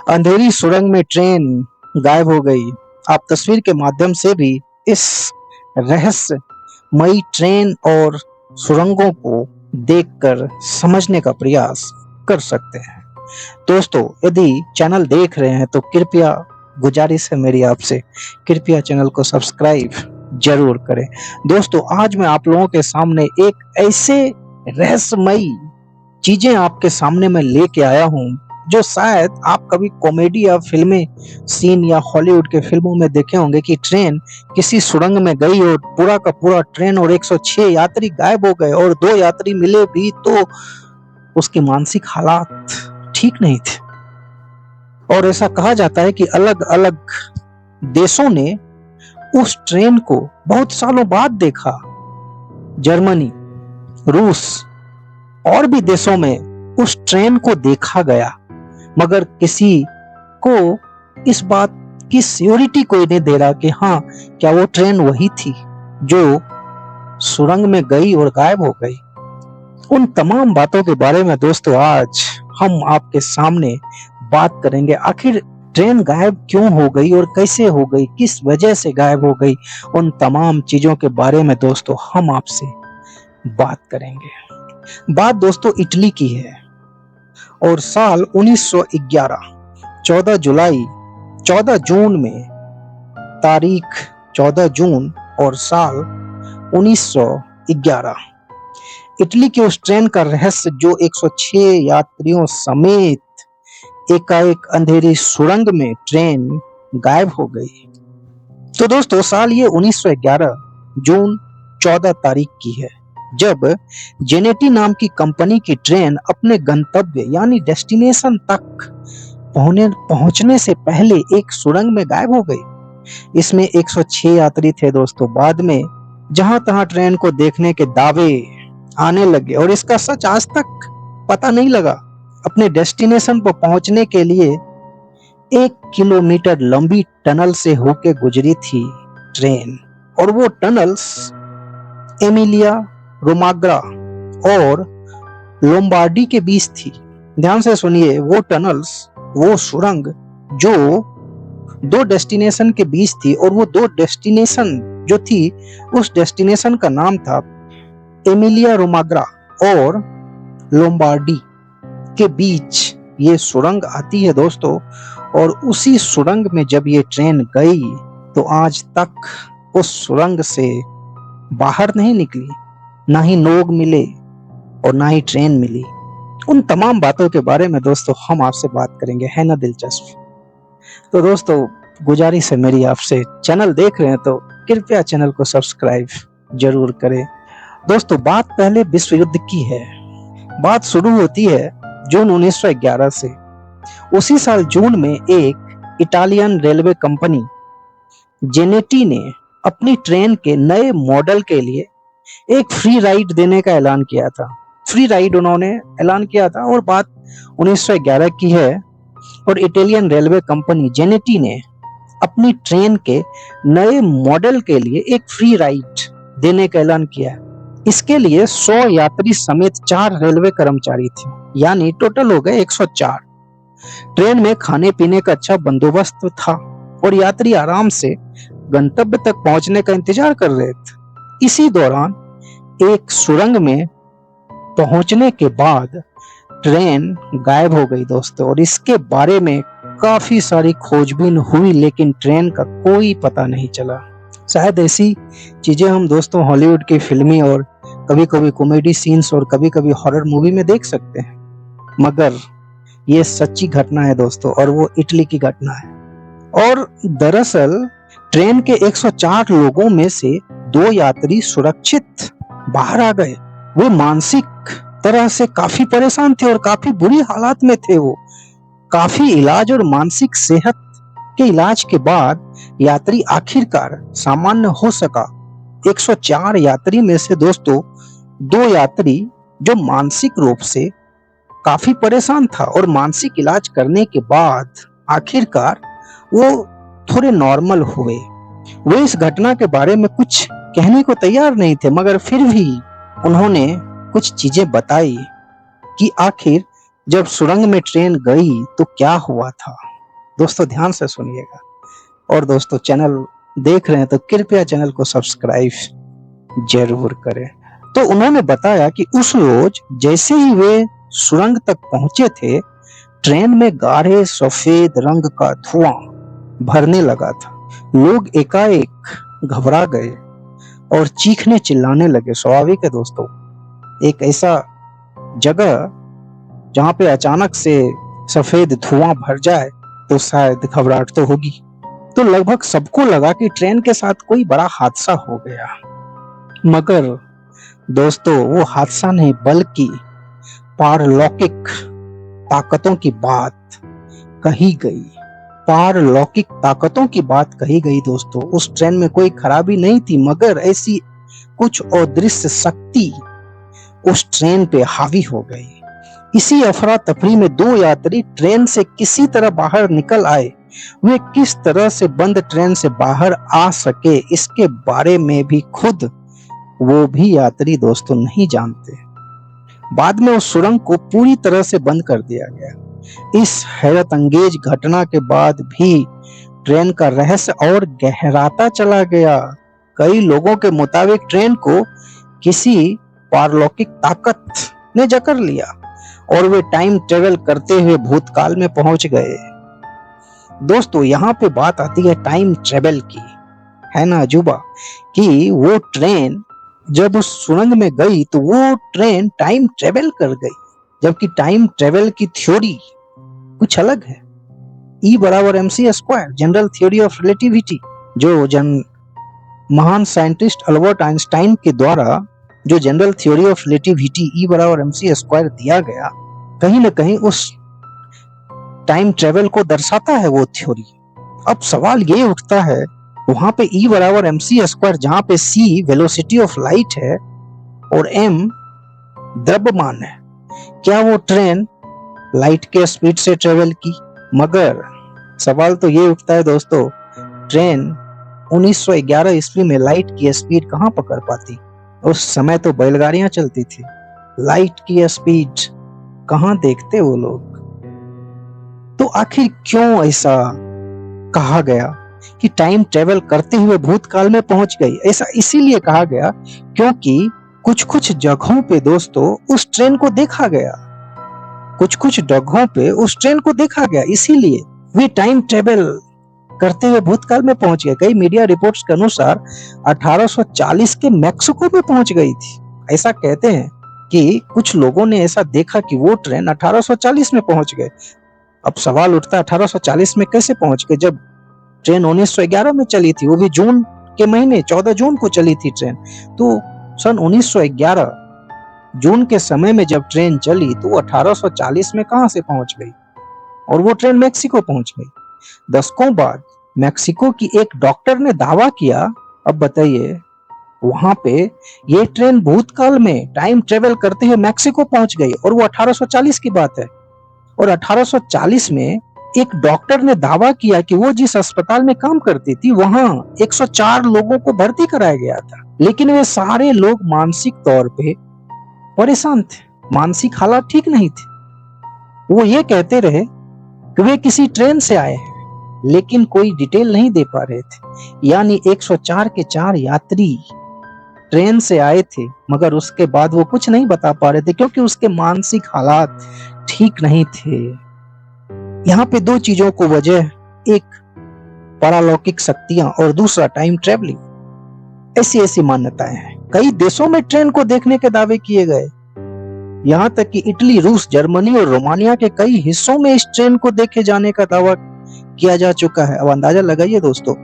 अंधेरी सुरंग में ट्रेन गायब हो गई। आप तस्वीर के माध्यम से भी इस रहस्यमयी ट्रेन और सुरंगों को देखकर समझने का प्रयास कर सकते हैं। दोस्तों, यदि चैनल देख रहे हैं तो कृपया गुजारिश है मेरी आपसे, कृपया चैनल को सब्सक्राइब जरूर करें। दोस्तों, आज मैं आप लोगों के सामने एक ऐसे रहस्यमयी चीजें आपके सामने मैं लेके आया हूँ जो शायद आप कभी कॉमेडी या फिल्में सीन या हॉलीवुड के फिल्मों में देखे होंगे कि ट्रेन किसी सुरंग में गई और पूरा का पूरा ट्रेन और 106 यात्री गायब हो गए और 2 यात्री मिले भी तो उसकी मानसिक हालात ठीक नहीं थे। और ऐसा कहा जाता है कि अलग-अलग देशों ने उस ट्रेन को बहुत सालों बाद देखा। जर्मनी, रूस और भी देशों में उस ट्रेन को देखा गया, मगर किसी को इस बात की श्योरिटी कोई नहीं दे रहा कि हाँ, क्या वो ट्रेन वही थी जो सुरंग में गई और गायब हो गई। उन तमाम बातों के बारे में दोस्तों आज हम आपके सामने बात करेंगे। आखिर ट्रेन गायब क्यों हो गई और कैसे हो गई, किस वजह से गायब हो गई, उन तमाम चीजों के बारे में दोस्तों हम आपसे बात करेंगे। बात दोस्तों इटली की है और साल 1911 14 जून में, तारीख 14 जून और साल 1911 इटली की उस ट्रेन का रहस्य जो 106 यात्रियों समेत एकाएक अंधेरी सुरंग में ट्रेन गायब हो गई। तो दोस्तों साल ये 1911 जून 14 तारीख की है, जब जेनेटी नाम की कंपनी की ट्रेन अपने गंतव्य यानी डेस्टिनेशन तक पहुंचने से पहले एक सुरंग में गायब हो गई। इसमें 106 यात्री थे दोस्तों। बाद में जहां तहां ट्रेन को देखने के दावे आने लगे और इसका सच आज तक पता नहीं लगा। अपने डेस्टिनेशन पर पहुंचने के लिए 1 किलोमीटर लंबी टनल से होके गुजरी थी ट्रेन, और वो टनल्स एमिलिया रोमाग्रा और लोम्बार्डी के बीच थी। ध्यान से सुनिए, वो टनल्स, वो सुरंग जो 2 डेस्टिनेशन के बीच थी, और वो 2 डेस्टिनेशन जो थी उस डेस्टिनेशन का नाम था एमिलिया रोमाग्रा और लोम्बार्डी के बीच ये सुरंग आती है दोस्तों। और उसी सुरंग में जब ये ट्रेन गई तो आज तक उस सुरंग से बाहर नहीं निकली, ना ही लोग मिले और ना ही ट्रेन मिली। उन तमाम बातों के बारे में दोस्तों हम आपसे बात करेंगे, है ना दिलचस्प? तो दोस्तों गुजारिश है मेरी आपसे, चैनल देख रहे हैं तो कृपया चैनल को सब्सक्राइब जरूर करें। दोस्तों बात पहले विश्व युद्ध की है। बात शुरू होती है जून 1911 से। उसी साल जून में एक इटालियन रेलवे कंपनी जेनेटी ने अपनी ट्रेन के नए मॉडल के लिए एक फ्री राइड देने का ऐलान किया था। फ्री राइड उन्होंने ऐलान किया था और बात 1911 की है। और इटालियन रेलवे कंपनी जेनेटी ने अपनी ट्रेन के नए मॉडल के लिए एक फ्री राइड देने का ऐलान किया। इसके लिए 100 यात्री समेत 4 रेलवे कर्मचारी थे, यानी टोटल हो गए 104। ट्रेन में खाने पीने का अच्छा बंदोबस्त था और यात्री आराम से गंतव्य तक पहुंचने का इंतजार कर रहे थे। इसी दौरान एक सुरंग में पहुंचने के बाद ट्रेन गायब हो गई दोस्तों, और इसके बारे में काफी सारी खोजबीन हुई लेकिन ट्रेन का कोई पता नहीं चला। शायद ऐसी चीजें हम दोस्तों हॉलीवुड की फिल्मी और कभी-कभी कॉमेडी सीन्स और कभी-कभी हॉरर मूवी में देख सकते हैं, मगर ये सच्ची घटना है दोस्तों, और वो इटली की घटना है। और दरअसल ट्रेन के 104 लोगों में से 2 यात्री सुरक्षित बाहर आ गए। वो मानसिक तरह से काफी परेशान थे और काफी बुरी हालात में थे। वो काफी इलाज और मानसिक सेहत के इलाज के बाद यात्री आखिरकार सामान्य हो सका। 104 यात्री में से दोस्तों 2 यात्री जो मानसिक रूप से काफी परेशान था और मानसिक इलाज करने के बाद आखिरकार वो थोड़े नॉर्मल हुए। वो इस घटना के बारे में कुछ कहने को तैयार नहीं थे, मगर फिर भी उन्होंने कुछ चीजें बताई कि आखिर जब सुरंग में ट्रेन गई तो क्या हुआ था? दोस्तों ध्यान से सुनिएगा। और दोस्तों चैनल देख रहे हैं तो कृपया चैनल को सब्सक्राइब जरूर करें। तो उन्होंने बताया कि उस रोज जैसे ही वे सुरंग तक पहुंचे थे, ट्रेन में गाढ़े सफेद रंग का धुआं भरने लगा था। लोग एकाएक घबरा गए और चीखने चिल्लाने लगे। स्वाभाविक है दोस्तों, एक ऐसा जगह जहां पे अचानक से सफेद धुआं भर जाए तो शायद घबराहट तो होगी। तो लगभग सबको लगा कि ट्रेन के साथ कोई बड़ा हादसा हो गया। मगर दोस्तों वो हादसा नहीं बल्कि पारलौकिक ताकतों की बात कही गई। पारलौकिक ताकतों की बात कही गई दोस्तों। उस ट्रेन में कोई खराबी नहीं थी, मगर ऐसी कुछ अदृश्य शक्ति उस ट्रेन पे हावी हो गई। इसी अफरा तफरी में दो यात्री ट्रेन से किसी तरह बाहर निकल आए। वे किस तरह से बंद ट्रेन से बाहर आ सके, इसके बारे में भी खुद वो भी यात्री दोस्तों नहीं जानते। बाद में उस सुरंग को पूरी तरह से बंद कर दिया गया। इस हैरत अंगेज घटना के बाद भी ट्रेन का रहस्य और गहराता चला गया। कई लोगों के मुताबिक ट्रेन को किसी पारलौकिक ताकत ने जकड़ लिया और वे टाइम ट्रेवल करते हुए भूतकाल में पहुंच गए। दोस्तों यहाँ पे बात आती है टाइम ट्रेवल की, है ना अजूबा, कि वो ट्रेन जब उस सुरंग में गई तो वो ट्रेन टाइम ट्रेवल कर गई, जबकि टाइम ट्रेवल की थ्योरी कुछ अलग है। E बराबर mc square, general theory of relativity, जो महान साइंटिस्ट अल्बर्ट आइंस्टाइन के द्वारा जो general theory of relativity E बराबर mc स्क्वायर दिया गया, कहीं ना कहीं उस टाइम ट्रेवल को दर्शाता है वो थ्योरी। अब सवाल ये उठता है, वहां पे E बराबर mc स्क्वायर, जहां पे c वेलोसिटी ऑफ लाइट है और m द्रव्यमान है, क्या वो ट्रेन लाइट के स्पीड से ट्रेवल की? मगर सवाल तो ये उठता है दोस्तों, ट्रेन 1911 ईस्वी में लाइट की स्पीड कहां पकड़ पाती? उस समय तो बैलगाड़ियां चलती थी, लाइट की स्पीड कहां देखते वो लोग? तो आखिर क्यों ऐसा कहा गया कि टाइम ट्रेवल करते हुए भूतकाल में पहुंच गई? ऐसा इसीलिए कहा गया क्योंकि कुछ जगहों पे दोस्तों उस ट्रेन को देखा गया, कुछ जगहों पे उस ट्रेन को देखा गया, इसीलिए वे टाइम ट्रेवल करते हुए भूतकाल में पहुंच गए। कई मीडिया रिपोर्ट्स के अनुसार 1840 के मैक्सिको में पहुंच गई थी। ऐसा कहते हैं कि कुछ लोगों ने ऐसा देखा कि वो ट्रेन 1840 में पहुंच गए। अब सवाल उठता है 1840 में कैसे पहुंच गए जब ट्रेन 1911 में चली थी, वो भी जून के महीने 14 जून को चली थी ट्रेन। तो सन 1911 जून के समय में जब ट्रेन चली तो 1840 में कहां से पहुंच गई? और वो ट्रेन मैक्सिको पहुंच गई। दशकों बाद मैक्सिको की एक डॉक्टर ने दावा किया, अब बताइए, वहां पे ये ट्रेन भूतकाल में टाइम ट्रेवल करते हुए मैक्सिको पहुंच गई और वो 1840 की बात है। और 1840 में एक डॉक्टर ने दावा किया कि वो जिस अस्पताल में काम करती थी वहां 104 लोगों को भर्ती कराया गया था, लेकिन वे सारे लोग मानसिक तौर पे परेशान थे, मानसिक हालात ठीक नहीं थे। वो ये कहते रहे कि वे किसी ट्रेन से आए हैं, लेकिन कोई डिटेल नहीं दे पा रहे थे। यानी 104 के 4 यात्री ट्रेन से आए थे, मगर उसके बाद वो कुछ नहीं बता पा रहे थे क्योंकि उसके मानसिक हालात ठीक नहीं थे। यहाँ पे दो चीजों को वजह, एक पारलौकिक शक्तियां और दूसरा टाइम ट्रेवलिंग। ऐसी मान्यताएं हैं। कई देशों में ट्रेन को देखने के दावे किए गए, यहाँ तक कि इटली, रूस, जर्मनी और रोमानिया के कई हिस्सों में इस ट्रेन को देखे जाने का दावा किया जा चुका है। अब अंदाजा लगाइए दोस्तों,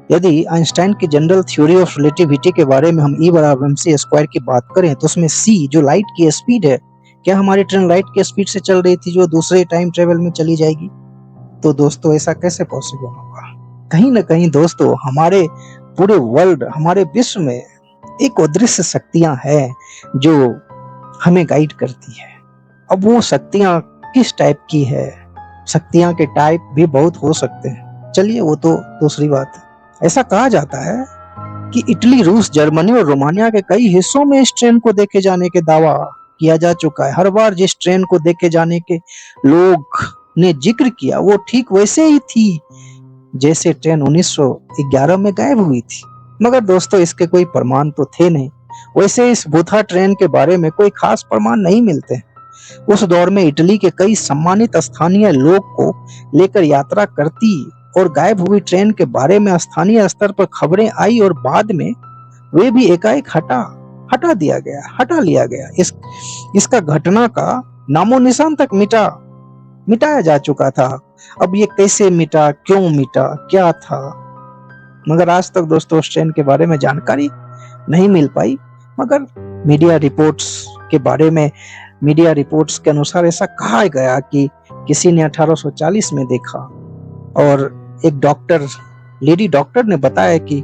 यदि आइंस्टाइन की जनरल थ्योरी ऑफ रिलेटिविटी के बारे में हम E बराबर mc स्क्वायर की बात करें तो उसमें c जो लाइट की स्पीड है, क्या हमारी ट्रेन लाइट की स्पीड से चल रही थी जो दूसरे टाइम ट्रेवल में चली जाएगी? तो दोस्तों ऐसा कैसे पॉसिबल होगा? कहीं ना कहीं दोस्तों हमारे पूरे वर्ल्ड, हमारे विश्व में एक अदृश्य शक्तियां हैं जो हमें गाइड करती है। अब वो शक्तियां किस टाइप की है? शक्तियां के टाइप भी बहुत हो सकते हैं, चलिए वो तो दूसरी बात है। ऐसा कहा जाता है कि इटली, रूस, जर्मनी और रोमानिया के कई हिस्सों में इस ट्रेन को देखे जाने के दावा किया जा चुका है। हर बार जिस ट्रेन को देखे जाने के लोग ने जिक्र किया वो ठीक वैसे ही थी जैसे ट्रेन 1911 में गायब हुई थी। मगर दोस्तों इसके कोई प्रमाण तो थे नहीं। वैसे इस बुथा ट्रेन के बारे में कोई खास प्रमाण नहीं मिलते। उस दौर में इटली के कई सम्मानित स्थानीय लोग को लेकर यात्रा करती और गायब हुई ट्रेन के बारे में स्थानीय स्तर पर खबरें आई और बाद में वे भी एकाएक हटा लिया गया। इसका घटना का नामो निशान तक मिटाया जा चुका था। अब ये कैसे मिटा, क्यों मिटा, क्या था, मगर आज तक दोस्तों उस ट्रेन के बारे में जानकारी नहीं मिल पाई। मगर मीडिया रिपोर्ट्स के अनुसार ऐसा कहा गया कि किसी ने 1840 में देखा और एक लेडी डॉक्टर ने बताया कि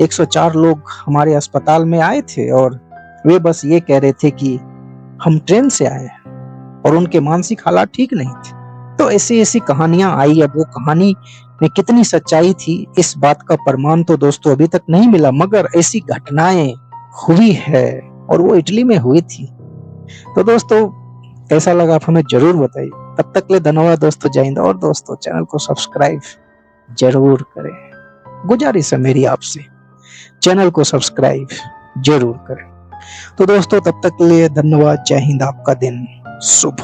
104 लोग हमारे अस्पताल में आए थे और वे बस ये कह रहे थे कि हम ट्रेन से आए हैं और उनके मानसिक हालात ठीक नहीं थे। तो ऐसी कहानियां आई। अब वो कहानी में कितनी सच्चाई थी इस बात का प्रमाण तो दोस्तों अभी तक नहीं मिला, मगर ऐसी घटनाएं हुई है और वो इटली में हुई थी। तो दोस्तों कैसा लगा आप हमें जरूर बताइए। तब तक ले धन्यवाद दोस्तों, जय हिंद। और दोस्तों चैनल को सब्सक्राइब जरूर करें, गुजारिश है मेरी आपसे, चैनल को सब्सक्राइब जरूर करें। तो दोस्तों तब तक के लिए धन्यवाद, जय हिंद, आपका दिन शुभ।